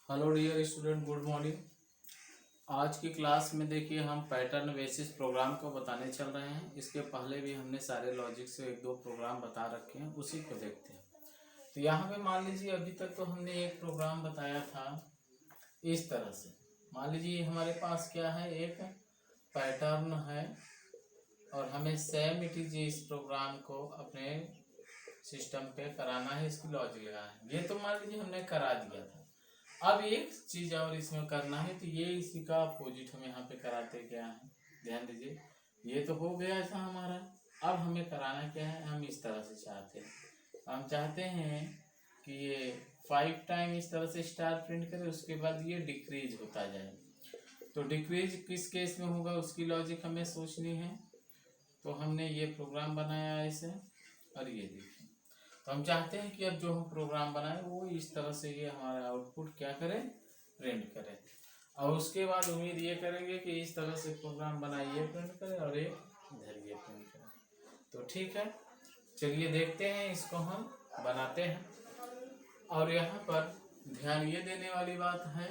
Hello dear student, good morning. आज की class में देखिए हम पैटर्न बेसिस प्रोग्राम को बताने चल रहे हैं। इसके पहले भी हमने सारे लॉजिक से एक दो प्रोग्राम बता रखे हैं, उसी को देखते हैं। तो यहाँ पे मान लीजिए अभी तक तो हमने एक प्रोग्राम बताया था इस तरह से। मान लीजिए हमारे पास क्या है, एक पैटर्न है और हमें सेम इट इज इस प्रोग्राम को अपने सिस्टम पे कराना है, इसकी लॉजिक लगाना है। ये तो मान लीजिए हमने करा दिया था। अब एक चीज और इसमें करना है, तो ये इसी का अपोजिट हम यहाँ पे कराते क्या है, ध्यान दीजिए। ये तो हो गया था हमारा। अब हमें कराना क्या है, हम इस तरह से चाहते हैं, हम चाहते हैं कि ये 5 टाइम इस तरह से स्टार प्रिंट करे, उसके बाद ये डिक्रीज होता जाए। तो डिक्रीज किस केस में होगा उसकी लॉजिक हमें सोचनी है। तो हमने ये प्रोग्राम बनाया ऐसे, और ये देखिए। तो हम चाहते हैं कि अब जो हम प्रोग्राम बनाए वो इस तरह से ये हमारा आउटपुट क्या करे, प्रिंट करे। और उसके बाद उम्मीद ये करेंगे कि इस तरह से प्रोग्राम बनाइए, प्रिंट करे, और एक इधर ये प्रिंट करे। तो ठीक है, चलिए देखते हैं, इसको हम बनाते हैं। और यहाँ पर ध्यान ये देने वाली बात है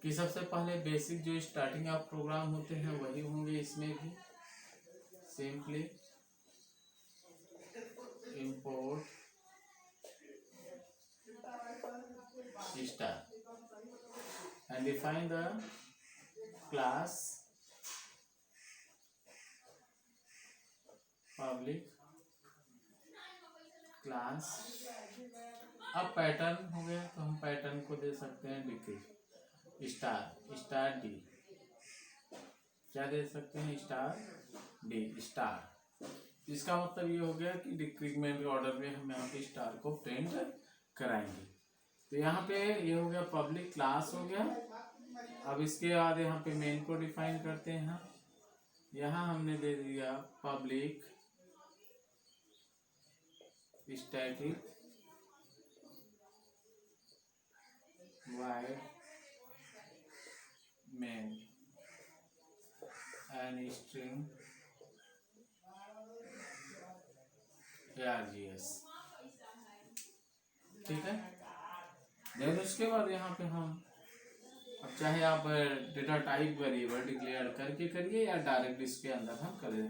कि सबसे पहले बेसिक जो स्टार्टिंग ऑफ प्रोग्राम होते हैं वही होंगे इसमें भी। Simply import star and define the class public class। अब पैटर्न हो गया तो हम पैटर्न को दे सकते हैं डिक्रीज स्टार डी। क्या दे सकते हैं, स्टार डी स्टार। इसका मतलब ये हो गया कि डिक्रीजमेंट ऑर्डर में हम यहाँ पे स्टार को प्रिंट कराएंगे। तो यहाँ पे ये हो गया पब्लिक क्लास हो गया। अब इसके बाद यहाँ पे मेन को डिफाइन करते हैं। यहाँ हमने दे दिया public static wide main and string args। ठीक है। देन उसके बाद यहाँ पे हम, अब चाहे आप डेटा टाइप वेरिएबल डिक्लेयर करके करिए या डायरेक्ट इसके अंदर हम करें।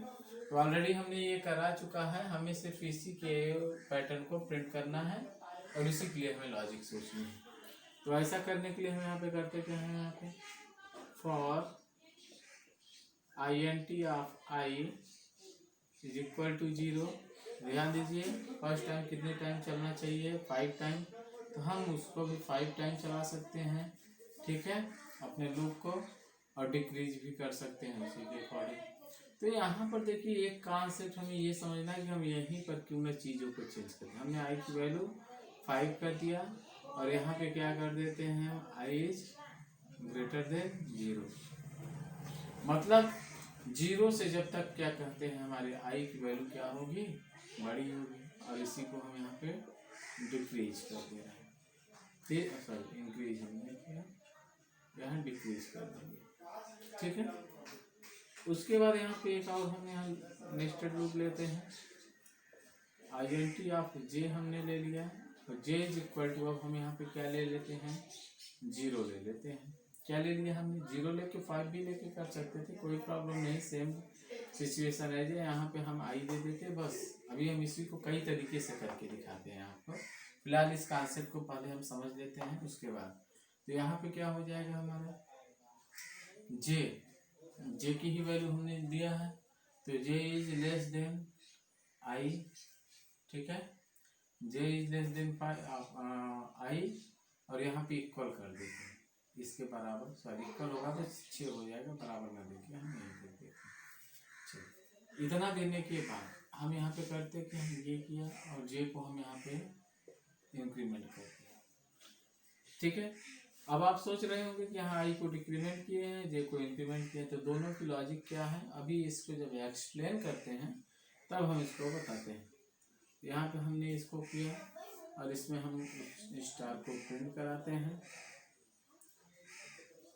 तो ऑलरेडी हमने ये करा चुका है, हमें सिर्फ इसी के पैटर्न को प्रिंट करना है और इसी के लिए हमें लॉजिक सोचनी है। तो ऐसा करने के लिए हम यहाँ पे करते क्या है, यहाँ पे for int of i is equal to 0। ध्यान दीजिए फर्स्ट टाइम कितने टाइम चलना चाहिए, 5 टाइम। तो हम उसको भी 5 टाइम चला सकते हैं, ठीक है, अपने लूप को, और डिक्रीज भी कर सकते हैं उसी के अकॉर्डिंग। तो यहाँ पर देखिए एक कॉन्सेप्ट हमें ये समझना है कि हम यहीं पर क्यों ना चीज़ों को चेंज करें। हमने आई की वैल्यू 5 कर दिया और यहाँ पे क्या कर देते हैं, आई इज ग्रेटर देन 0। मतलब 0 से जब तक क्या कहते हैं, हमारे आई की वैल्यू क्या होगी, बड़ी होगी। और इसी को हम यहाँ पे डिक्रीज कर दे रहे हैं, ठीक, सॉरी इंक्रीज हमने किया, यहाँ डिक्रीज कर देंगे, ठीक है। उसके बाद यहाँ पे एक और हम यहाँ नेस्टेड लूप लेते हैं। आइडेंटिटी ऑफ जे हमने ले लिया, और जे इज इक्वल टू, अब हम यहाँ पे क्या ले लेते हैं, 0 ले लेते हैं। क्या ले लिया हमने, 0 लेके 5 भी लेके कर सकते थे, कोई प्रॉब्लम नहीं, सेम सिचुएशन है। जो यहाँ पे हम आई दे देते बस। अभी हम इसी को कई तरीके से करके दिखाते हैं आपको। फिलहाल इस कॉन्सेप्ट को पहले हम समझ लेते हैं, उसके बाद तो यहाँ पे क्या हो जाएगा हमारा, जे की ही वैल्यू हमने दिया है, तो J is less then I, ठीक है, J is less then I, और यहाँ पे इक्वल कर देते हैं इसके बराबर, सॉरी इक्वल होगा तो 6 हो जाएगा, बराबर ना देखिए हम नहीं कर देते। चलिए, इतना देने के बाद हम यहाँ पे करते कि हम ये किया और जे को हम यहाँ पे इंक्रीमेंट करते हैं, ठीक है। अब आप सोच रहे होंगे कि यहाँ आई को डिक्रीमेंट किए हैं, जे को इंक्रीमेंट किए हैं, तो दोनों की लॉजिक क्या है, अभी इसको जब एक्सप्लेन करते हैं तब हम इसको बताते हैं। यहाँ पे हमने इसको किया और इसमें हम स्टार को प्रिंट कराते हैं,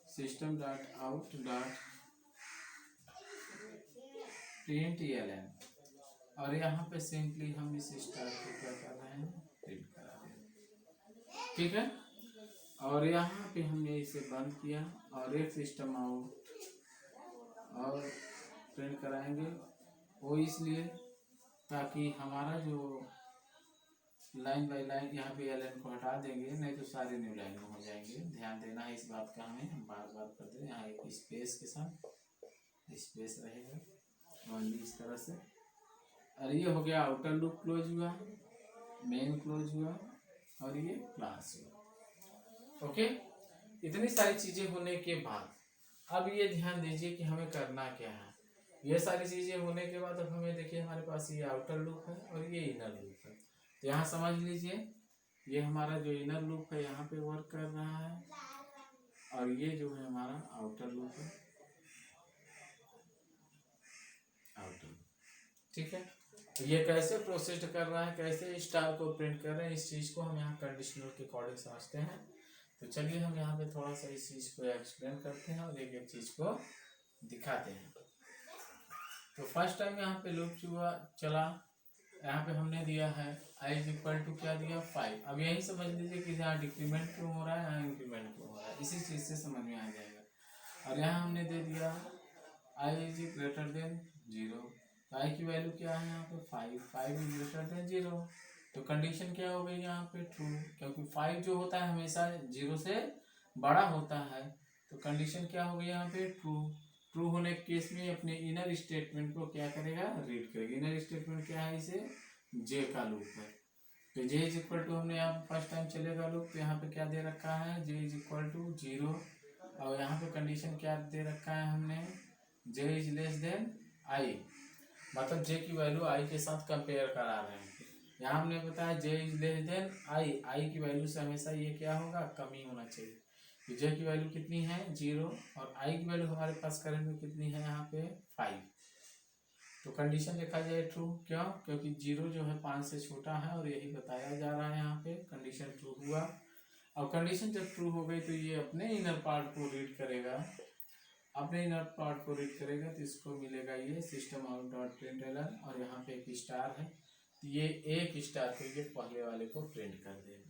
system dot out dot print ELN, और यहाँ पे सिंपली हम इस स्टार को क्या कर रहे हैं, प्रिंट करा रहे हैं, ठीक है। और यहाँ पे हमने इसे बंद किया और एक सिस्टम आउट और प्रिंट कराएंगे। वो इसलिए ताकि हमारा जो लाइन बाय लाइन यहाँ पे एल को हटा देंगे, नहीं तो सारे न्यू लाइन में हो जाएंगे। ध्यान देना है इस बात का, हमें हम बार बार कर दें। यहाँ एक स्पेस के साथ स्पेस रहेगा ओनली इस तरह से। और ये हो गया आउटर लूप क्लोज हुआ, मेन क्लोज हुआ और ये क्लास हुआ। ओके, इतनी सारी चीजें होने के बाद अब ये ध्यान दीजिए कि हमें करना क्या है। ये सारी चीजें होने के बाद अब हमें देखिए हमारे पास ये आउटर लूप है और ये इनर लूप है। तो यहाँ समझ लीजिए ये हमारा जो इनर लूप है यहाँ पे वर्क कर रहा है और ये जो है हमारा आउटर लूप है, आउटर। ठीक है, ये कैसे प्रोसेस कर रहा है, कैसे स्टार को प्रिंट कर रहे हैं, इस चीज को हम यहाँ कंडीशनल के अकॉर्डिंग समझते हैं। तो चलिए हम यहाँ पे थोड़ा सा इस चीज को एक्सप्लेन करते हैं और एक एक चीज को दिखाते हैं। तो फर्स्ट टाइम यहाँ पे लूप चला, यहाँ पे हमने दिया है i इक्वल टू क्या दिया 5। अब यही समझ लीजिए कि यहाँ डिक्रीमेंट क्यों हो रहा है, यहाँ इंक्रीमेंट क्यों हो रहा है, इसी चीज से समझ में आ जाएगा। और यहाँ हमने दे दिया i इज ग्रेटर देन 0। तो i की वैल्यू क्या है यहाँ पे 5 इज ग्रेटर देन 0। तो कंडीशन क्या हो गई यहाँ पे ट्रू, क्योंकि 5 जो होता है हमेशा 0 से बड़ा होता है। तो कंडीशन क्या हो गई यहाँ पे ट्रू। ट्रू होने के केस में अपने इनर स्टेटमेंट को क्या करेगा, रीड करेगा। इनर स्टेटमेंट क्या है, इसे जे का लूप है। तो जे इज इक्वल टू हमने यहाँ फर्स्ट टाइम चलेगा लूप, तो यहाँ पे क्या दे रखा है जे इज इक्वल टू 0। और यहाँ पे कंडीशन क्या दे रखा है हमने, जे इज लेस देन आई, मतलब जे की वैल्यू आई के साथ कंपेयर करा रहे हैं। यहाँ हमने बताया जे is less then I, I की वैल्यू से हमेशा ये क्या होगा, कमी होना चाहिए। तो जे की वैल्यू कितनी है 0 और आई की वैल्यू हमारे पास करंट में कितनी है यहाँ पे 5। तो कंडीशन लिखा जाए ट्रू, क्यों, क्योंकि 0 जो है 5 से छोटा है और यही बताया जा रहा है यहाँ पे। कंडीशन ट्रू हुआ। और कंडीशन जब ट्रू हो गई तो ये अपने इनर पार्ट को रीड करेगा, अपने इनर पार्ट को रीड करेगा। तो इसको मिलेगा ये सिस्टम आउट डॉट प्रिंट एलर और यहाँ पे एक स्टार है, तो ये एक स्टार को ये पहले वाले को प्रिंट कर देगा।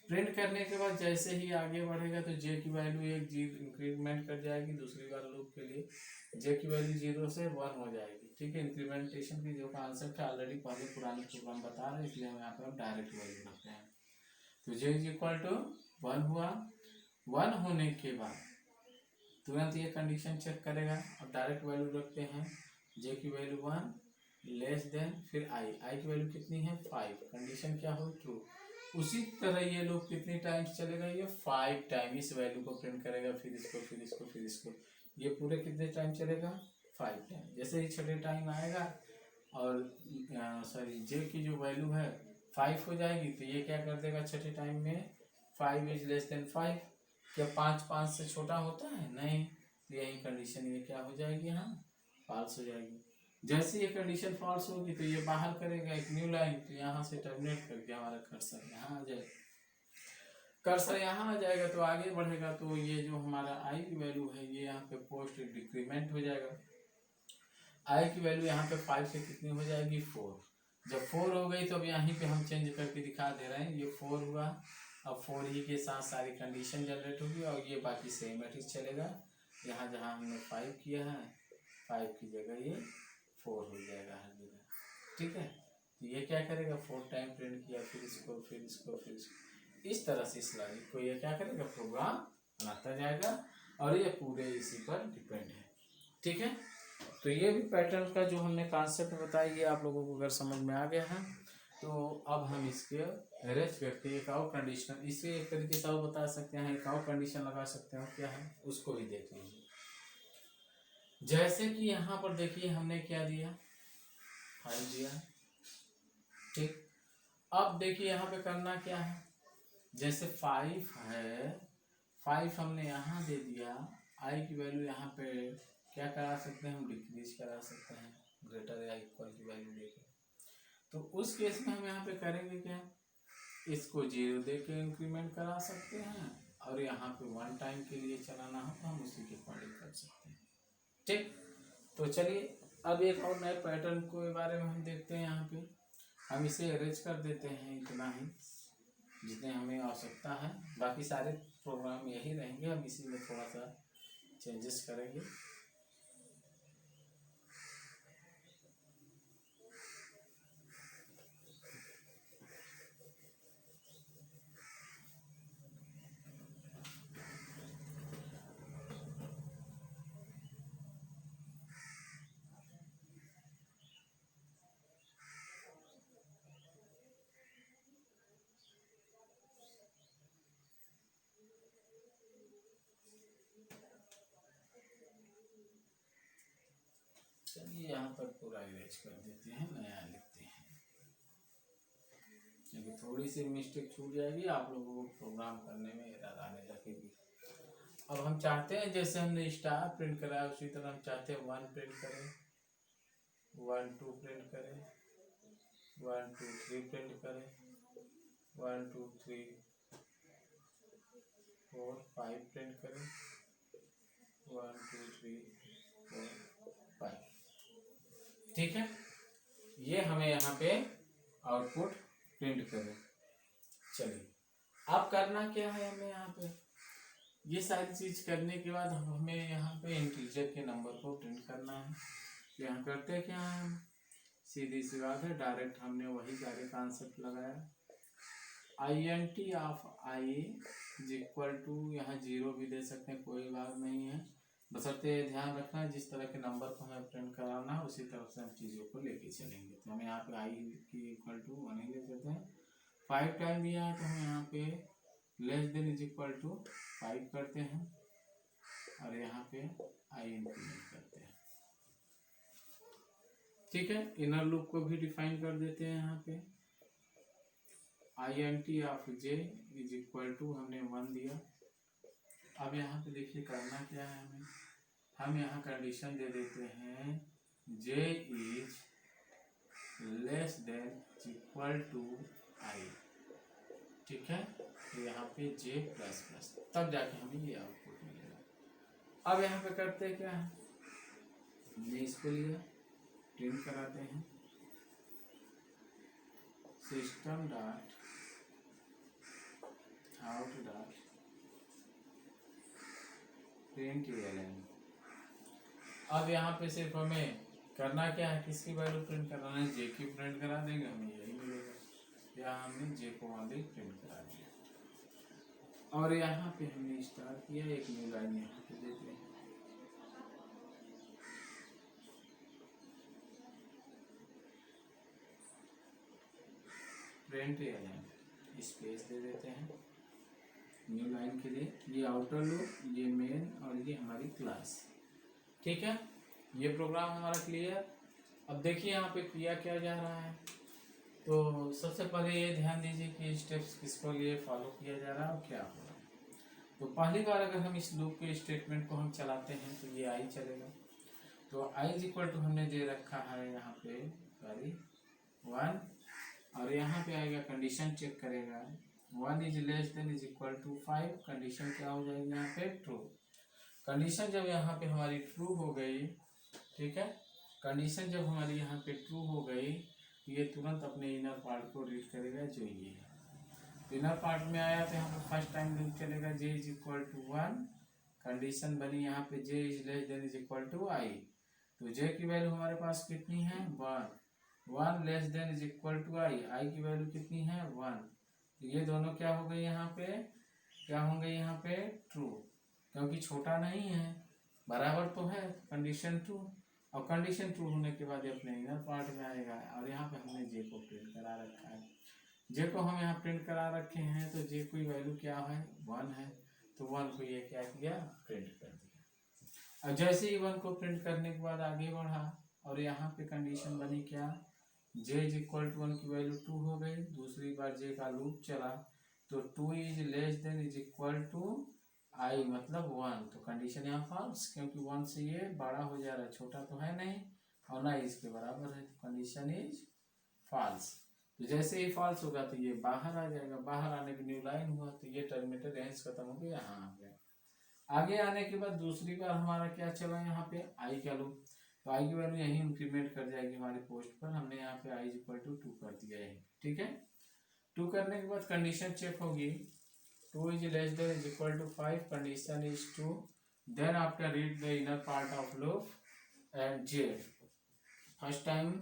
प्रिंट करने के बाद जैसे ही आगे बढ़ेगा तो जे की वैल्यू एक जीरो इंक्रीमेंट कर जाएगी। दूसरी बार लूप के लिए जे की वैल्यू 0 से 1 हो जाएगी। ठीक है, इंक्रीमेंटेशन की जो कॉन्सेप्ट है ऑलरेडी पहले पुराने प्रोग्राम बता रहे हैं, इसलिए हम यहाँ पर डायरेक्ट वैल्यू रखते हैं। तो जे इज इक्वल टू 1 हुआ। 1 होने के बाद तुरंत ये कंडीशन चेक करेगा और डायरेक्ट वैल्यू रखते हैं, जे की वैल्यू 1 लेस देन फिर आई, आई की वैल्यू कितनी है 5। कंडीशन क्या हो ट्रू। उसी तरह ये लूप कितनी टाइम्स चलेगा, ये 5 टाइम इस वैल्यू को प्रिंट करेगा, फिर इसको फिर इसको फिर इसको। ये पूरे कितने टाइम चलेगा 5 टाइम। जैसे ही छठे टाइम आएगा और सॉरी जे की जो वैल्यू है 5 हो जाएगी, तो ये क्या कर देगा छठे टाइम में 5 इज लेस देन 5। क्या 5 से छोटा होता है, नहीं। तो यही कंडीशन ये क्या हो जाएगी, यहाँ फॉल्स हो जाएगी। जैसे ये कंडीशन फॉल्स होगी तो ये बाहर करेगा एक न्यू लाइन, तो यहाँ से टर्मिनेट करके हमारा कर्सर यहाँ आ जाएगा। कर्सर यहाँ आ जाएगा तो आगे बढ़ेगा, तो ये जो हमारा आई की वैल्यू है ये यहाँ पे पोस्ट डिक्रीमेंट हो जाएगा। आई की वैल्यू यहाँ पे 5 से कितनी हो जाएगी 4। जब 4 हो गई तो अब यहीं पे हम चेंज करके दिखा दे रहे हैं, ये 4 हुआ। अब 4 ही के साथ सारी कंडीशन जनरेट होगी और ये बाकी सेम मैट्रिक्स चलेगा। यहाँ जहाँ हमने 5 किया है 5 की जगह ये 4 हो जाएगा हर जगह। ठीक है, तो ये क्या करेगा 4 टाइम प्रिंट किया, फिर इसको फिर इसको फिर इसको, इस तरह से इस लॉजिक को ये क्या करेगा प्रोग्राम बनाता जाएगा और ये पूरे इसी पर डिपेंड है। ठीक है, तो ये भी पैटर्न का जो हमने कॉन्सेप्ट बताया ये आप लोगों को अगर समझ में आ गया है तो अब हम इसके अरेंज करके एक और कंडीशन, इसे एक तरीके से और बता सकते हैं, एक और कंडीशन लगा सकते हैं, क्या है उसको भी देख लीजिए। जैसे कि यहाँ पर देखिए हमने क्या दिया 5 दिया। ठीक, अब देखिए यहाँ पे करना क्या है, जैसे 5 है, 5 हमने यहाँ दे दिया, आई की वैल्यू यहाँ पे क्या करा सकते हैं हम डिक्रीज करा सकते हैं ग्रेटर या इक्वल की वैल्यू देके। तो उस केस में हम यहाँ पे करेंगे क्या, इसको 0 दे के इंक्रीमेंट करा सकते हैं और यहाँ पे 1 टाइम के लिए चलाना हो तो हम उसी के अकॉर्डिंग कर सकते हैं। ठीक, तो चलिए अब एक और नए पैटर्न के बारे में हम देखते हैं। यहाँ पे हम इसे अरेंज कर देते हैं इतना ही, जितने हमें आवश्यकता है। बाकी सारे प्रोग्राम यही रहेंगे, हम इसी में थोड़ा सा चेंजेस करेंगे। चलिए यहाँ पर पूरा इरेज कर देते हैं, नया लिखते हैं, क्योंकि थोड़ी सी मिस्टेक छूट जाएगी, आप लोगों को प्रोग्राम करने में एरर आने लगेगी। अब हम चाहते हैं जैसे हमने स्टार प्रिंट कराया उसी तरह हम चाहते हैं 1 प्रिंट करें, 1 2 प्रिंट करें, 1 2 3 प्रिंट करें, 1 2 3 4 5 प्रिंट करें, 1 2 3 4 5। ठीक है, ये हमें यहाँ पे आउटपुट प्रिंट करें। चलिए अब करना क्या है, हमें यहाँ पे ये सारी चीज करने के बाद हमें यहाँ पे इंटीजर के नंबर को प्रिंट करना है। तो यहाँ करते क्या है, हम सीधी सी बात है, डायरेक्ट हमने वही सारे कॉन्सेप्ट लगाया। INT of I is equal to, यहाँ 0 भी दे सकते हैं, कोई बात नहीं है, बशर्ते ध्यान रखना है जिस तरह के नंबर को हमें प्रिंट कराना है उसी तरह से हम चीज़ों को लेके चलेंगे। तो हम यहाँ पे I की इक्वल टू 1 ही ले सकते हैं। 5 टाइम दिया है तो हम यहाँ पे less than is equal to 5 करते हैं और यहाँ पे I इंक्रीमेंट करते हैं। ठीक है, इनर लूप को भी डिफाइन कर देते हैं। यहाँ पे INT of J is equal to हमने 1 दिया। अब यहाँ पे देखिए करना क्या है, हम यहाँ कंडीशन दे देते हैं J is less than equal to I। ठीक है, तो यहाँ पे J प्लस प्लस, तब जाके हमें ये आउटपुट मिलेगा। अब यहाँ पे करते क्या है, हमने इसको लिया, प्रिंट कराते हैं system dot out dot print ELN। अब यहाँ पे सिर्फ हमें करना क्या है, किसकी वैल्यू प्रिंट कराना है, J की प्रिंट करा देंगे, हमें यही मिलेगा। यहाँ हमने J को ऑलरेडी प्रिंट करा दिया और यहाँ पे हमने स्टार्ट किया, एक न्यू लाइन यहाँ पे देते हैं। प्रिंट ELN स्पेस दे देते हैं न्यू लाइन के लिए, ये आउटर लूप, ये मेन और ये हमारी क्लास। ठीक है, ये प्रोग्राम हमारा क्लियर। अब देखिए यहाँ पे किया क्या जा रहा है। तो सबसे पहले ये ध्यान दीजिए कि स्टेप्स किसको लिए फॉलो किया जा रहा है और क्या हो रहा है। तो पहली बार अगर हम इस लूप के स्टेटमेंट को हम चलाते हैं तो ये I चलेगा। तो I इज इक्वल टू हमने दे रखा है यहाँ पे 1 और यहाँ पे आएगा कंडीशन चेक करेगा 1 is less than is equal to 5। Condition क्या हो जाएगी यहाँ पे, ट्रू। कंडीशन जब यहाँ पे हमारी ट्रू हो गई, ठीक है, कंडीशन जब हमारी यहाँ पे ट्रू हो गई तो ये तुरंत अपने इनर पार्ट को रीड करेगा जो ये है। इनर पार्ट में आया तो यहाँ पे फर्स्ट टाइम लूप चलेगा J is equal to 1। Condition बनी यहाँ पे J is less than is equal to I। तो J की वैल्यू हमारे पास कितनी है, 1 less than is equal to I की वैल्यू कितनी है, 1। तो ये दोनों क्या हो गई यहाँ पे, क्या होंगे यहाँ पे, ट्रू, क्योंकि छोटा नहीं है, बराबर तो है, कंडीशन ट्रू। और कंडीशन ट्रू होने के बाद ये अपने इनर पार्ट में आएगा और यहाँ पे हमने J को प्रिंट करा रखा है। J को हम यहाँ प्रिंट करा रखे हैं तो J की वैल्यू क्या है, 1 है, तो 1 को ये क्या किया, प्रिंट कर दिया। और जैसे ही 1 को प्रिंट करने के बाद आगे बढ़ा और यहाँ पे कंडीशन बनी क्या, J इज इक्वल टू 1 की वैल्यू 2 हो गई। दूसरी बार J का लूप चला तो 2 is less than is equal to I मतलब 1। तो कंडीशन यहाँ फॉल्स, क्योंकि 1 से ये बड़ा हो जा रहा है, छोटा तो है नहीं और ना इसके बराबर है, तो कंडीशन इज फॉल्स। तो जैसे ही फॉल्स होगा तो ये बाहर आ जाएगा, बाहर आने की न्यू लाइन हुआ तो ये टर्मिनेटर रेंज खत्म हो गया, यहाँ आ गया। आगे आने के बाद दूसरी बार हमारा क्या चला, यहाँ पे I का लूप, तो I की वैल्यू यही इंक्रीमेंट कर जाएगी हमारी पोस्ट पर। हमने यहाँ पे I इज इक्वल टू 2 कर दिया है, ठीक है। 2 करने के बाद कंडीशन चेक होगी, 2 is less than is equal to 5, condition is 2, then after read the inner part of loop and Z first time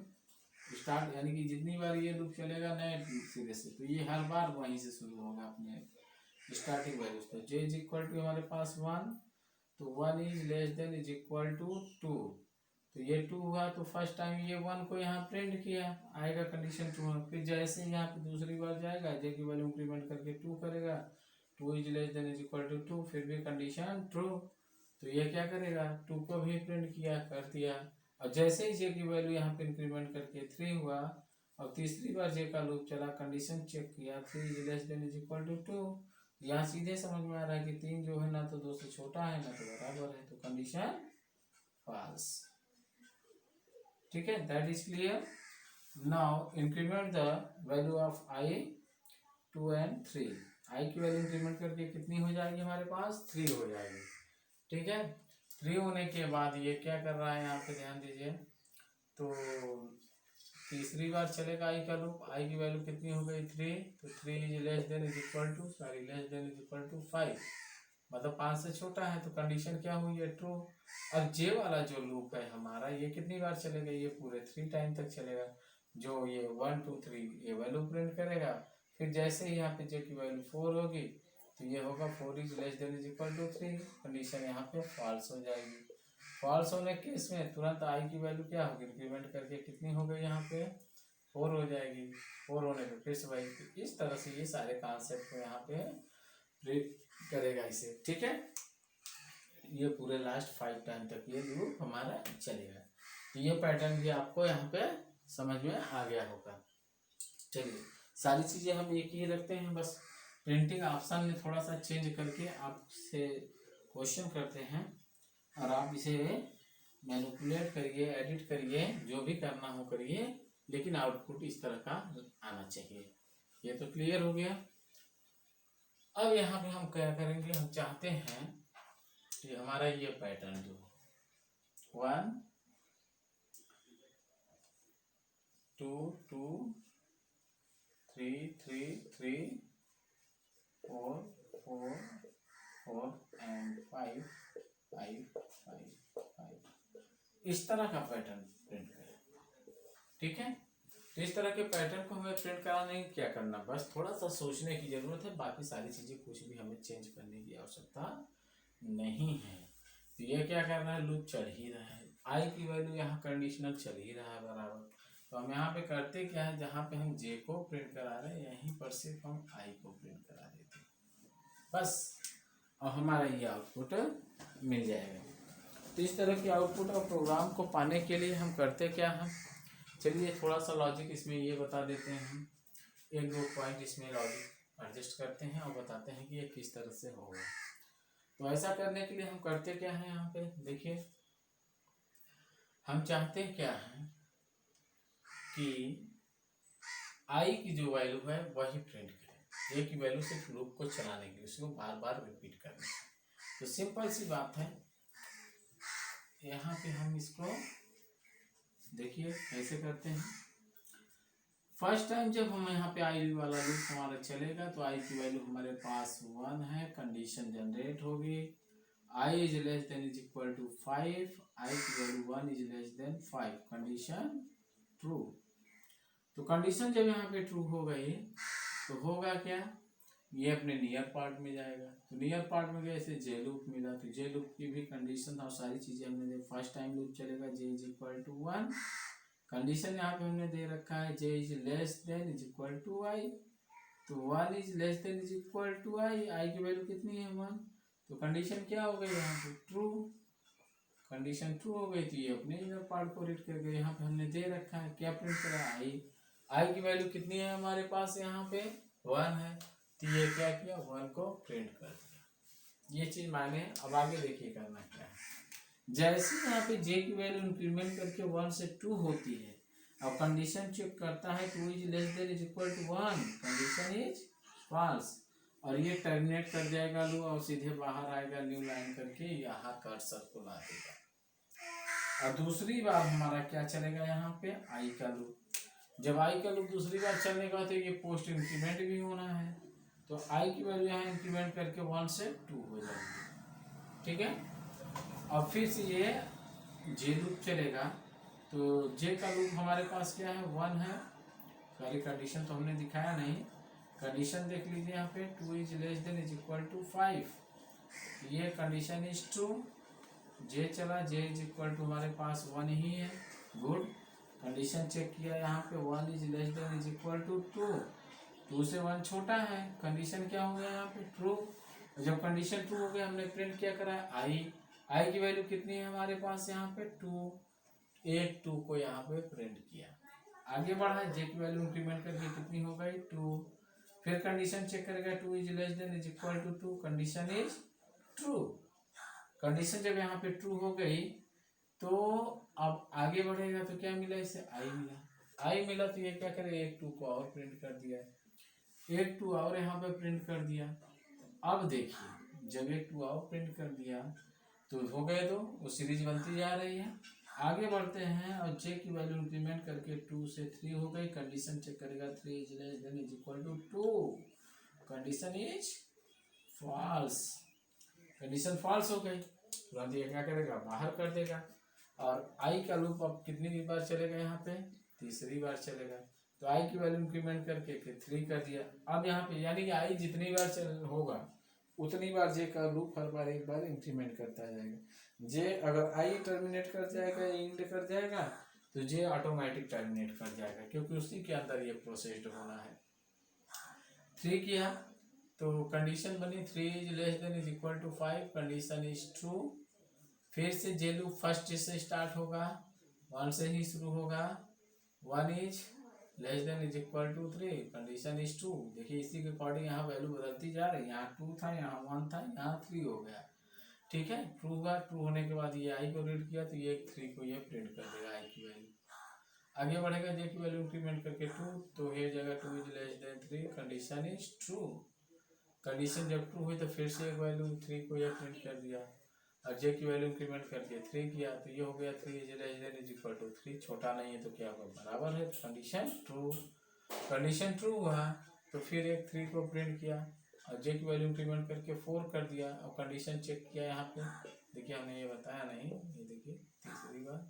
start, यानी कि जितनी बार ये लूप चलेगा नए सिरे से, तो ये हर बार वहीं से शुरू होगा अपने स्टार्टिंग वैल्यूज पे। जे इज इक्वल टू हमारे पास 1, तो 1 is less than is equal to 2, तो ये 2 हुआ, तो फर्स्ट टाइम ये 1 को यहाँ प्रिंट किया, आएगा कंडीशन 2 है। फिर जैसे यहाँ पे दूसरी बार जाएगा, जे की वैल्यू इंक्रीमेंट करके 2 करेगा, 2 is less than is equal to 2, फिर भी कंडीशन ट्रू, तो ये क्या करेगा, 2 को भी प्रिंट किया, कर दिया। और जैसे ही जे की वैल्यू यहाँ पे इंक्रीमेंट करके 3 हुआ, और तीसरी बार जे का लूप चला, कंडीशन चेक किया, 3 is less than is equal to 2, यहाँ सीधे समझ में आ रहा है कि 3 जो है ना तो 2 से छोटा है ना तो बराबर है, तो कंडीशन फॉल्स। ठीक है, that is clear. Now increment the value of i 2 and 3, i की वैल्यू इंक्रीमेंट करके कितनी हो जाएगी हमारे पास, 3 हो जाएगी। ठीक है, 3 होने के बाद ये क्या कर रहा है, यहाँ पे ध्यान दीजिए, तो तीसरी बार चलेगा आई का लूप, आई की वैल्यू कितनी हो गई 3, तो 3 is less than is equal to, sorry less than is equal to 5, मतलब 5 से छोटा है, तो कंडीशन क्या हुई है, ट्रू। अब जे वाला जो लूप है हमारा, ये कितनी बार चलेगा, ये पूरे 3 टाइम तक चलेगा, जो ये 1 2 3 ये वैल्यू प्रिंट करेगा। फिर जैसे ही यहाँ पे जे की वैल्यू 4 होगी, तो ये होगा 4 is less than is equal to 3, condition यहाँ पे फॉल्स हो जाएगी। फॉल्स होने के केस में तुरंत आई की वैल्यू क्या होगी, इंक्रीमेंट करके कितनी हो गई यहाँ पे 4 हो जाएगी, 4 होने पे फिर से भाई इस तरह से ये सारे कॉन्सेप्ट को यहाँ पे ब्रेक करेगा इसे। ठीक है, ये पूरे लास्ट 5 टाइम तक ये लूप हमारा चलेगा, तो ये पैटर्न भी आपको यहाँ पे समझ में आ गया होगा। चलिए, सारी चीज़ें हम एक ही रखते हैं, बस प्रिंटिंग ऑप्शन में थोड़ा सा चेंज करके आपसे क्वेश्चन करते हैं, और आप इसे मैनिपुलेट करिए, एडिट करिए, जो भी करना हो करिए, लेकिन आउटपुट इस तरह का आना चाहिए। ये तो क्लियर हो गया। अब यहाँ पे हम क्या करेंगे, हम चाहते हैं कि हमारा ये पैटर्न जो 1 2 2 3 3 3 4 4 4 एंड 5 5 5 5 इस तरह का पैटर्न प्रिंट करें। ठीक है, तो इस तरह के पैटर्न को हमें प्रिंट कराने नहीं, क्या करना, बस थोड़ा सा सोचने की जरूरत है, बाकी सारी चीजें कुछ भी हमें चेंज करने की आवश्यकता नहीं है। तो ये क्या कर रहा है, लूप चल ही रहा है, आई की वैल्यू यहाँ कंडीशनल चल ही रहा है बराबर, तो हम यहाँ पे करते क्या है, जहाँ पे हम जे को प्रिंट करा रहे हैं यहीं पर सिर्फ हम आई को प्रिंट करा देते हैं बस, और हमारा ये आउटपुट मिल जाएगा। तो इस तरह के आउटपुट और प्रोग्राम को पाने के लिए हम करते क्या हैं, चलिए थोड़ा सा लॉजिक इसमें ये बता देते हैं, हम 1-2 पॉइंट इसमें लॉजिक एडजस्ट करते हैं और बताते हैं कि ये किस तरह से होगा। तो ऐसा करने के लिए हम करते क्या हैं, यहाँ पे देखिए, हम चाहते क्या हैं कि आई की जो वैल्यू है वही प्रिंट करें, ए की वैल्यू सिर्फ लूप को चलाने की, उसको बार बार रिपीट करने की। तो सिंपल सी बात है, यहाँ पे हम इसको देखिए कैसे करते हैं। फर्स्ट टाइम जब हम यहाँ पे आई वाला लूप हमारा चलेगा, तो आई की वैल्यू हमारे पास 1 है, कंडीशन जनरेट होगी, I is less than is equal to 5, I की value 1 is less than 5, condition true. तो कंडीशन जब यहाँ पे ट्रू हो गई, तो होगा क्या, ये अपने नियर पार्ट में जाएगा, तो नियर पार्ट में गए, इसे जे लूप मिला, तो जे लूप की भी कंडीशन और सारी चीजें हमने, फर्स्ट टाइम लूप चलेगा J is equal to 1, condition यहाँ पे हमने दे रखा है J is less than is equal to I, तो 1 is less than is equal to I, I की वैल्यू कितनी है 1, तो कंडीशन क्या हो गई यहाँ पे ट्रू, कंडीशन ट्रू हो गई, तो ये अपने इनर पार्ट को रीड करके यहाँ पे हमने दे रखा है, क्या प्रिंट करा, आई, आई की वैल्यू कितनी है हमारे पास यहाँ पे 1 है, तो ये क्या किया 1 को प्रिंट कर दिया। ये चीज माने, अब आगे देखिए करना क्या है, जैसे यहाँ पे जे की वैल्यू इंक्रीमेंट करके 1 से 2 होती है, अब कंडीशन चेक करता है 2 is less than is equal to 1, condition is false, और ये टर्मिनेट कर जाएगा लूप और सीधे बाहर आएगा न्यू लाइन करके, यहाँ कर्सर को ला देगा। और दूसरी बार हमारा क्या चलेगा, यहाँ पे आई का लूप, जब आई का लूप दूसरी बार चलने का तो ये पोस्ट इंक्रीमेंट भी होना है, तो आई की वैल्यू यहाँ इंक्रीमेंट करके 1 से 2 हो जाएगी। ठीक है, अब फिर से ये जे लूप चलेगा, तो जे का लूप हमारे पास क्या है, 1 है। पहले कंडीशन तो हमने दिखाया नहीं, कंडीशन देख लीजिए यहाँ पे, 2 is less than is equal to 5, ये कंडीशन इज ट्रू। जे चला, जे इज इक्वल टू हमारे पास 1 ही है, गुड। कंडीशन चेक किया यहाँ पे, 1 is less than is equal to 2, 2 से 1 छोटा है, कंडीशन क्या हो गया यहाँ पे, ट्रू। जब कंडीशन ट्रू हो गया, हमने प्रिंट क्या करा है, आई की वैल्यू कितनी है हमारे पास यहाँ पे 2, एक 2 को यहाँ पे प्रिंट किया। आगे बढ़ा, जे की वैल्यू इंक्रीमेंट करके कितनी हो गई 2, फिर कंडीशन चेक करेगा, 2 is less than is equal to 2, condition is true. Condition जब यहाँ पे ट्रू हो गई, तो अब आगे बढ़ेगा तो क्या मिला इसे, आई मिला। आई मिला तो ये क्या करे, एक 2 को और प्रिंट कर दिया, एक 2 और यहाँ पे प्रिंट कर दिया। अब देखिए, जब एक 2 और प्रिंट कर दिया तो हो गए, तो वो सीरीज बनती जा रही है। आगे बढ़ते हैं, और जे की वैल्यू इंक्रीमेंट करके 2 से 3 हो गई, कंडीशन चेक करेगा, 3 is less than is equal to 2, condition is false, condition false हो गई। तुरंत ये क्या करेगा, बाहर कर देगा। और आई का लूप अब कितनी बार चलेगा यहाँ पे, तीसरी बार चलेगा, तो आई की वैल्यू इंक्रीमेंट करके 3 कर दिया। अब यहाँ पे यानी कि आई जितनी बार चल होगा उतनी बार जे का लूप हर बार एक बार इंक्रीमेंट करता जाएगा। जे अगर आई टर्मिनेट कर जाएगा, इंड कर जाएगा, तो जे ऑटोमेटिक टर्मिनेट कर जाएगा, क्योंकि उसी के अंदर ये प्रोसेस्ड होना है। 3 किया तो कंडीशन बनी, 3 is less than is equal to 5, condition is true. फिर से जे लूप फर्स्ट से स्टार्ट होगा, 1 से ही शुरू होगा, 1 is less than is equal to 3, condition is true. देखिए इसी के अकॉर्डिंग यहाँ वैल्यू बदलती जा रही है, यहाँ 2 था, यहाँ 1 था, यहाँ 3 हो गया। ठीक है, ट्रू हुआ, ट्रू होने के बाद ये आई को रीड किया तो ये 3 को ये प्रिंट कर देगा आई की वैल्यू। आगे बढ़ेगा, जे की वैल्यू इंक्रीमेंट करके 2, तो ये जगह 2 is less then 3, condition is true. Condition जब ट्रू हुई तो फिर से एक वैल्यू 3 को ये प्रिंट कर दिया, और जे की वैल्यू इंक्रीमेंट कर दिया, 3 किया तो ये हो गया 3 is less than is equal to 3, छोटा नहीं है तो क्या होगा, बराबर है, कंडीशन ट्रू। कंडीशन ट्रू हुआ तो फिर एक 3 को प्रिंट किया, और जे की वैल्यू इंक्रीमेंट करके 4 कर दिया, और कंडीशन चेक किया यहाँ पे, देखिए हमने ये बताया नहीं, ये देखिए तीसरी बार,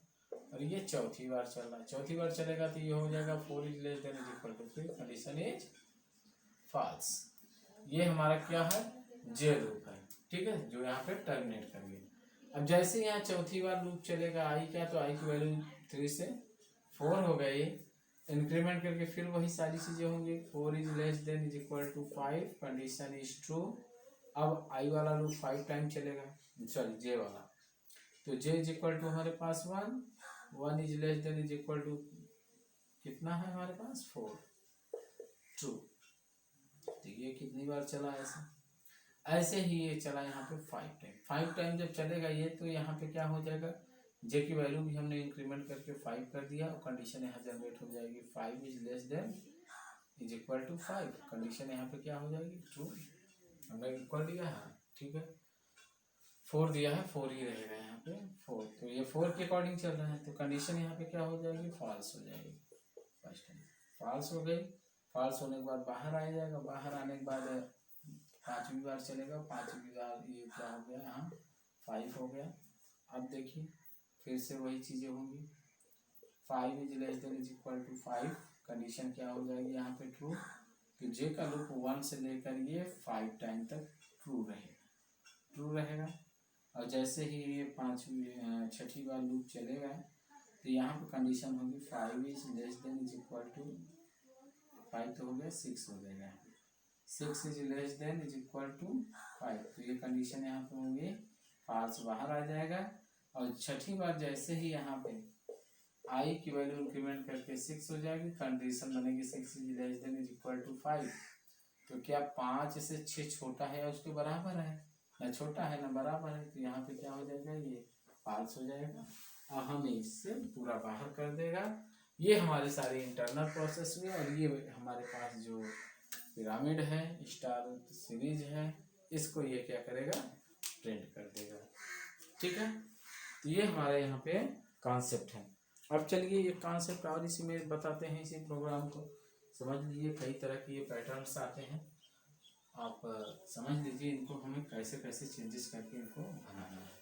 और ये चौथी बार चल रहा है, चौथी बार चलेगा तो ये हो जाएगा 4 is less than is equal to 3, condition is false. ये हमारा क्या है, जे लूप है। ठीक है, जो यहाँ पे टर्मिनेट कर गया। अब जैसे यहाँ चौथी बार लूप चलेगा आई क्या, तो आई की वैल्यू 3 से 4 हो गई, इंक्रीमेंट करके फिर वही सारी चीजें होंगी, 4 is less than is equal to 5, condition is true. अब आई वाला लूप 5 टाइम चलेगा, सॉरी जे वाला, तो जे इज इक्वल टू हमारे पास 1 is less than is equal to कितना है हमारे पास 4, ट्रू। तो ये कितनी बार चला, ऐसे ही ये चला यहाँ पे 5 टाइम जब चलेगा ये, तो यहाँ पे क्या हो जाएगा, जे की वैल्यू भी हमने इंक्रीमेंट करके 5 कर दिया, और कंडीशन यहाँ जनरेट हो जाएगी, 5 is less than is equal to 5, condition यहाँ पे क्या हो जाएगी, ट्रू। हमने इक्वल दिया है, ठीक है, 4 दिया है, 4 ही रहेगा यहाँ पे 4, तो ये 4 के अकॉर्डिंग चल रहा है, तो कंडीशन यहाँ पे क्या हो जाएगी, फॉल्स हो जाएगी। फर्स्ट टाइम फॉल्स हो गई, फॉल्स होने के बाद बाहर आ जाएगा, बाहर आने के बाद 5वीं बार चलेगा, 5वीं बार ये क्या हो गया, यहाँ 5 हो गया। अब देखिए फिर से वही चीज़ें होंगी, 5 is less than is equal to 5, condition क्या हो जाएगी यहाँ पे, ट्रू। तो जे का लूप 1 से लेकर ये 5 टाइम तक ट्रू रहेगा। और जैसे ही ये 6वीं बार लूप चलेगा, तो यहाँ पे कंडीशन होगी 5 is less than is equal to 5, तो हो गया 6 हो जाएगा, 6 is less than is equal to 5, तो ये कंडीशन यहाँ पे होंगे, फॉल्स बाहर आ जाएगा। और 6वीं बार जैसे ही यहाँ पे आई की वैल्यू इंक्रीमेंट करके 6 हो जाएगी, कंडीशन बनेगी 6 is less than is equal to 5, तो क्या 5 से 6 छोटा है या उसके बराबर है, ना छोटा है ना बराबर है, तो यहाँ पे क्या हो जाएगा, ये फॉल्स हो जाएगा, और हमें इससे पूरा बाहर कर देगा। ये हमारे सारे इंटरनल प्रोसेस में, और ये हमारे पास जो पिरामिड है, स्टार सीरीज है, इसको ये क्या करेगा, प्रिंट कर देगा। ठीक है, तो ये हमारे यहाँ पे कॉन्सेप्ट है। अब चलिए एक कॉन्सेप्ट और इसी में बताते हैं, इसी प्रोग्राम को समझ लीजिए। कई तरह के ये पैटर्न्स आते हैं, आप समझ लीजिए इनको हमें कैसे कैसे चेंजेस करके इनको बनाना है।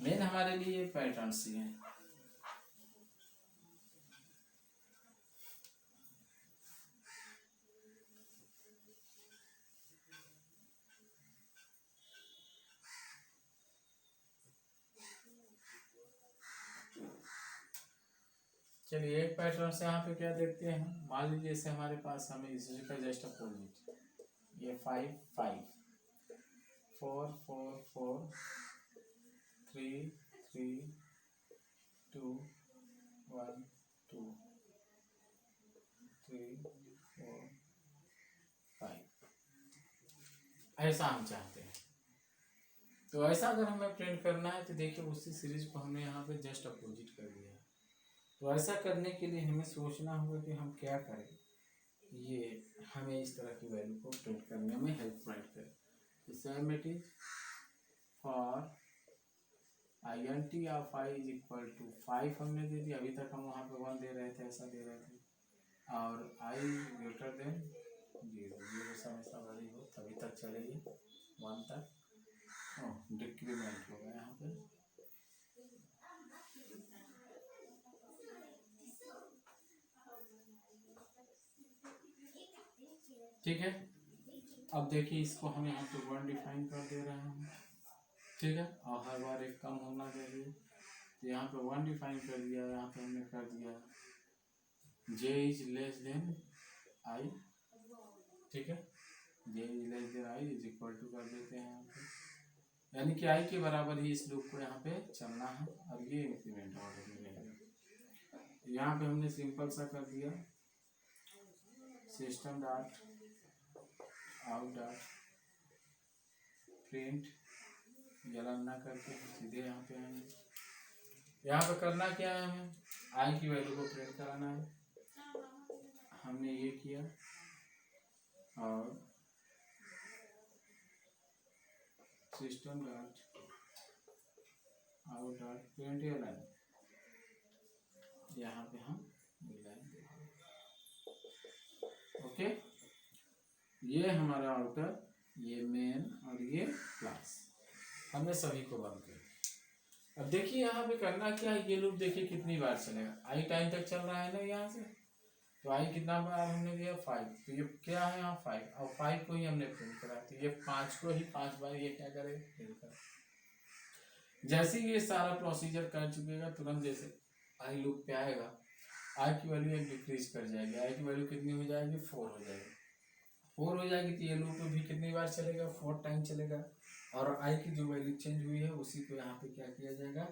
मेन हमारे लिए पैटर्न्स ही हैं। चलिए एक पैटर्न से यहाँ पे क्या देखते हैं, मान लीजिए जैसे हमारे पास हमें इसी का जस्ट अपोजिट, ये 5 5 4 4 4 3 3 2 1 2 3 4 5, ऐसा हम चाहते हैं। तो ऐसा अगर हमें प्रिंट करना है तो देखिए उसी सीरीज को हमने यहाँ पे जस्ट अपोजिट कर दिया है। तो ऐसा करने के लिए हमें सोचना होगा कि हम क्या करें, ये हमें इस तरह की वैल्यू को प्रिंट करने में हेल्प प्रोवाइड करे। तो same it is for INT of I is equal to 5 हमने दे दिया, अभी तक हम वहाँ पे 1 दे रहे थे, ऐसा दे रहे थे, और I ग्रेटर देन 0, 0 से हमेशा बड़ी हो तभी तक चलेगी 1 तक। डिक्रीमेंट होगा यहाँ पे, ठीक है। अब देखिए इसको हम यहाँ पे 1 डिफाइन कर दे रहे हैं, ठीक है, और हर बार एक कम होना चाहिए। तो यहाँ पे 1 डिफाइन कर दिया, यहाँ पे हमने कर दिया J is less than I, ठीक है, J is less than I is equal to कर देते हैं यहाँ पे, यानी कि I के बराबर ही इस लूप को यहाँ पे चलना है, और ये इंक्रीमेंट ऑर्डर में रहेगा। यहाँ पे हमने सिंपल सा कर दिया system dot out dot print, जलन ना करके सीधे यहाँ पे आएंगे। यहाँ पे करना क्या है, हमें I की वैल्यू को प्रिंट कराना है, हमने ये किया, और system dot out dot print जलन, यहाँ पे हम लाइन देंगे। ओके, ये हमारा आउटर, ये मेन और ये क्लास, हमने सभी को बंद कर दिया। अब देखिए यहाँ पे करना क्या है, ये लूप देखिए कितनी बार चलेगा, I टाइम तक चल रहा है ना यहाँ से, तो I कितना बार हमने दिया 5, तो ये क्या है यहाँ 5, और 5 को ही हमने प्रिंट करा, तो ये 5 को ही 5 बार ये क्या करेगा प्रिंट करेगा। जैसे ये सारा प्रोसीजर कर चुकेगा, तुरंत जैसे I लूप पे आएगा, I की वैल्यू एक डिक्रीज कर जाएगी, I की वैल्यू कितनी हो जाएगी 4 हो जाएगी, 4 हो जाएगी, तो ये लूप भी कितनी बार चलेगा 4 टाइम चलेगा, और I की जो वैल्यू चेंज हुई है उसी को यहाँ पे क्या किया जाएगा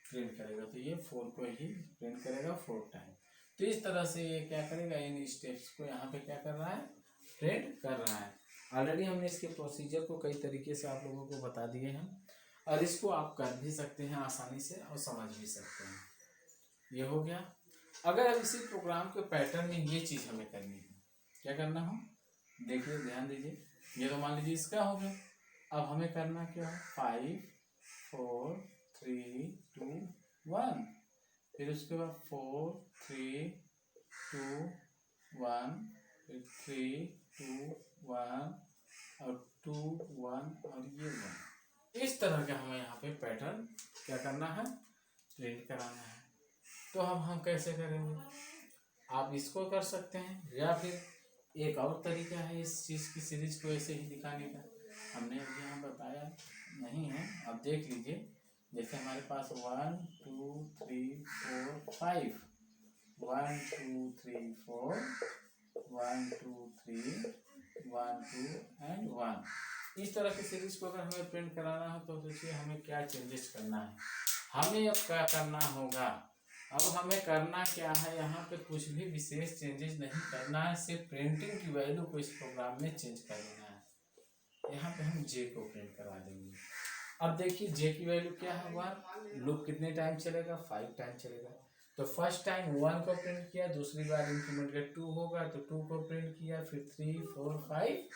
प्रिंट करेगा, तो ये 4 को ही प्रिंट करेगा 4 टाइम। तो इस तरह से ये क्या करेगा, इन स्टेप्स को यहाँ पे क्या कर रहा है प्रिंट कर रहा है। ऑलरेडी हमने इसके प्रोसीजर को कई तरीके से आप लोगों को बता दिए हैं, और इसको आप कर भी सकते हैं आसानी से और समझ भी सकते हैं। ये हो गया। अगर अब इसी प्रोग्राम के पैटर्न में ये चीज़ हमें करनी है, क्या करना हो, देखिए ध्यान दीजिए, ये तो मान लीजिए इसका हो गया। अब हमें करना क्या है, 5 4 3 2 1, फिर उसके बाद 4 3 2 1, फिर 3 2 1 और 2 1 और ये 1। इस तरह का हमें यहाँ पे पैटर्न क्या करना है प्रिंट कराना है। तो अब हम कैसे करेंगे, आप इसको कर सकते हैं, या फिर एक और तरीका है इस चीज़ की सीरीज को ऐसे ही दिखाने का, हमने यहाँ बताया नहीं है, आप देख लीजिए। जैसे हमारे पास 1 2 3 4 5, 1 2 3 4 1 2 3 1 2 एंड 1, इस तरह की सीरीज को अगर हमें प्रिंट कराना है तो सोचिए हमें क्या चेंजेस करना है। हमें अब क्या करना होगा, अब हमें करना क्या है, यहाँ पे कुछ भी विशेष चेंजेस नहीं करना है, सिर्फ प्रिंटिंग की वैल्यू को इस प्रोग्राम में चेंज कर देना है। यहाँ पे हम J को प्रिंट करा देंगे। अब देखिए J की वैल्यू क्या है 1, लूप कितने टाइम चलेगा 5 टाइम चलेगा, तो फर्स्ट टाइम 1 को प्रिंट किया, दूसरी बार इंक्रीमेंट के 2 होगा तो 2 को प्रिंट किया, फिर 3 4 5,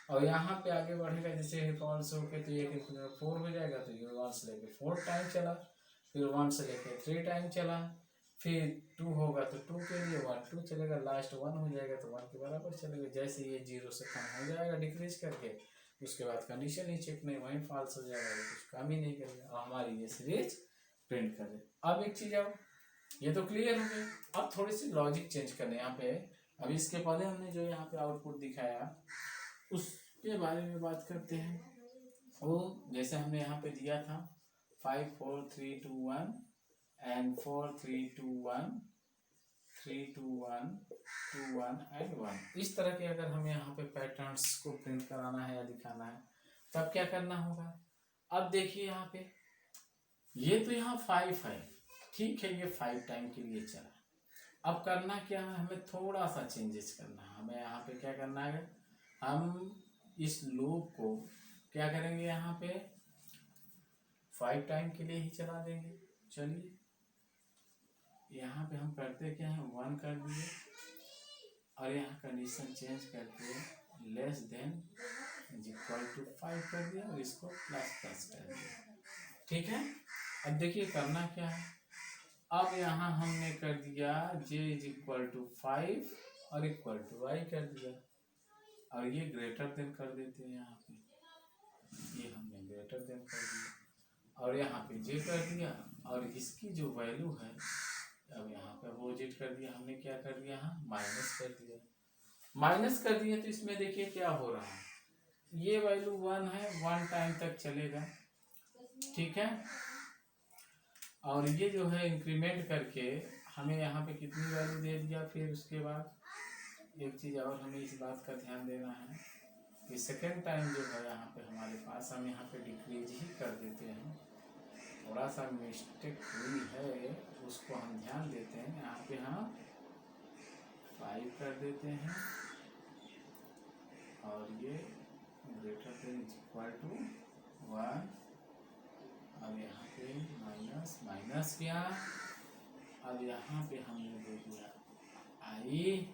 और यहाँ पे आगे बढ़ेगा, जैसे फॉल्स होके तो एक इंक्रीमेंट 4 हो जाएगा, तो ये 1 से लेके 4 टाइम चला, फिर 1 से लेके 3 टाइम चला, फिर 2 होगा तो 2 के लिए 1 2 चलेगा, लास्ट 1 हो जाएगा तो 1 के बराबर चलेगा। जैसे ये 0 से कम हो जाएगा डिक्रीज करके, उसके बाद कंडीशन ही चेक नहीं, वहीं फॉल्स हो जाएगा, ये कुछ काम ही नहीं करेगा और हमारी ये सीरीज प्रिंट कर दे। अब एक चीज अब ये तो क्लियर हो गई, अब थोड़ी सी लॉजिक चेंज करने यहाँ पे। अभी इसके पहले हमने जो यहाँ पे आउटपुट दिखाया उसके बारे में बात करते हैं। वो जैसे हमने यहाँ पे दिया था 5 4 3 2 1 एंड 4 3 2 1 3 2 1 2 1 एंड 1, इस तरह के अगर हमें यहाँ पे पैटर्न्स को प्रिंट कराना है या दिखाना है तब क्या करना होगा। अब देखिए यहाँ पे ये तो यहाँ 5 है, ठीक है, ये 5 टाइम के लिए चला। अब करना क्या है, हमें थोड़ा सा चेंजेस करना है। हमें यहाँ पे क्या करना है, हम इस लूप को क्या करेंगे, यहाँ पे 5 टाइम के लिए ही चला देंगे। चलिए यहाँ पे हम करते क्या है, 1 कर दिए और यहाँ कंडीशन चेंज करके लेस देन इक्वल टू 5 कर दिया और इसको प्लस प्लस कर दिया, ठीक है। अब देखिए करना क्या है, अब यहाँ हमने कर दिया j इज इक्वल टू 5 और इक्वल टू y कर दिया और ये ग्रेटर देन कर देते हैं। यहाँ पे ये हमने ग्रेटर देन कर दिया और यहाँ पे j कर दिया और इसकी जो वैल्यू है अब यहाँ पे अपोजिट कर दिया। हमने क्या कर दिया, यहाँ माइनस कर दिया। माइनस कर दिया तो इसमें देखिए क्या हो रहा है, ये वैल्यू 1 है, 1 टाइम तक चलेगा, ठीक है। और ये जो है इंक्रीमेंट करके हमें यहाँ पे कितनी वैल्यू दे दिया। फिर उसके बाद एक चीज़ और हमें इस बात का ध्यान देना है कि सेकेंड टाइम जो है यहाँ पे हमारे पास हम यहाँ पे डिक्रीज ही कर देते हैं। थोड़ा सा मिस्टेक हुई है उसको हम ध्यान देते हैं। यहाँ पे हम 5 कर देते हैं और ये ग्रेटर देन इक्वल टू 1 और यहाँ पे माइनस माइनस किया। अब यहाँ पे हमने दे दिया आई।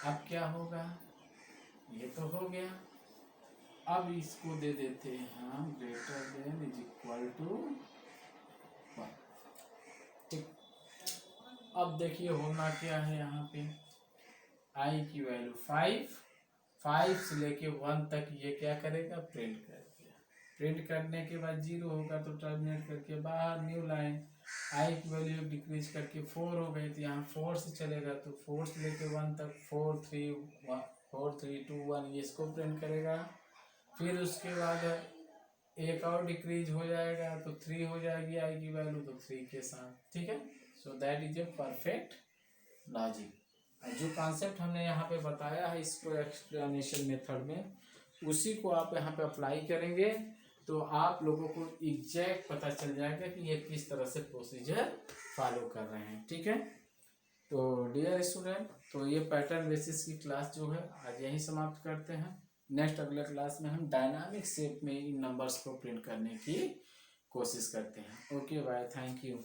अब क्या होगा, ये तो हो गया। अब इसको दे देते हैं हम greater than is equal to 1, ठीक। अब देखिए होना क्या है, यहाँ पे आई की वैल्यू 5 से लेके 1 तक ये क्या करेगा, प्रिंट कर दिया। प्रिंट करने के बाद 0 होगा तो टर्मिनेट करके बाहर न्यू लाइन। आई की वैल्यू डिक्रीज करके 4 हो गई तो यहाँ 4 से चलेगा तो 4 से लेके 1 तक 4 3 2 1 ये इसको प्रिंट करेगा। फिर उसके बाद एक और डिक्रीज हो जाएगा तो 3 हो जाएगी आई की वैल्यू, तो 3 के साथ, ठीक है। So that is a perfect logic. जो कॉन्सेप्ट हमने यहाँ पे बताया है इसको एक्सप्लेनेशन मेथड में, उसी को आप यहाँ पे अप्लाई करेंगे तो आप लोगों को एग्जैक्ट पता चल जाएगा कि ये किस तरह से प्रोसीजर फॉलो कर रहे हैं, ठीक है। तो डियर स्टूडेंट, तो ये पैटर्न बेसिस की क्लास जो है आज यहीं समाप्त करते हैं। नेक्स्ट अगले क्लास में हम डायनामिक शेप में इन नंबर्स को प्रिंट करने की कोशिश करते हैं। Okay bye, thank you.